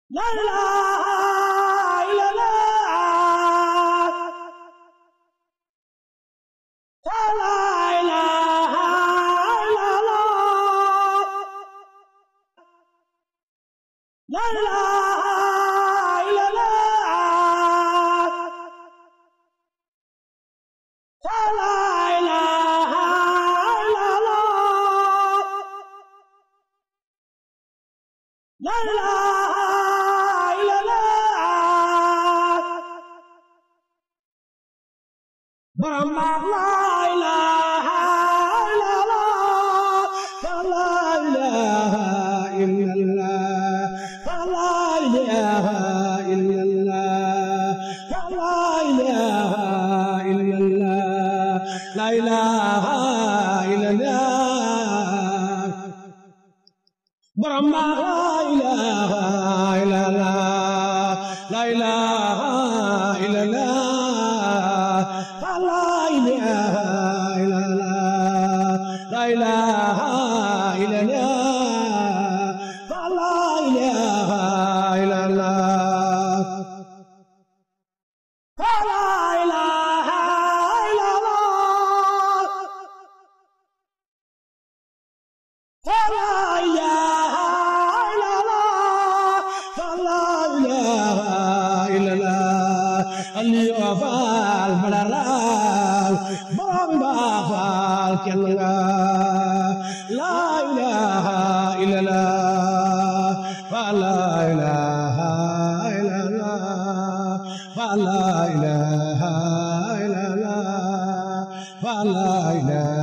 La ilaha illallah. La ilaha illallah. La ilaha illallah. La ilaha illallah. La ilaha Brahma la ilaha illallah, la ilaha illallah, la ilaha illallah, la ilaha illallah, la ilaha illallah. Brahma la ilaha illallah, la ilaha illallah. La ilaha illallah, la ilaha illallah, la ilaha illallah, la ilaha illallah, la ilaha illallah, Aliyu Faal Badaraal borom Baafal kenn nga la ilaha illallah la ilaha illallah la ilaha illallah la ilaha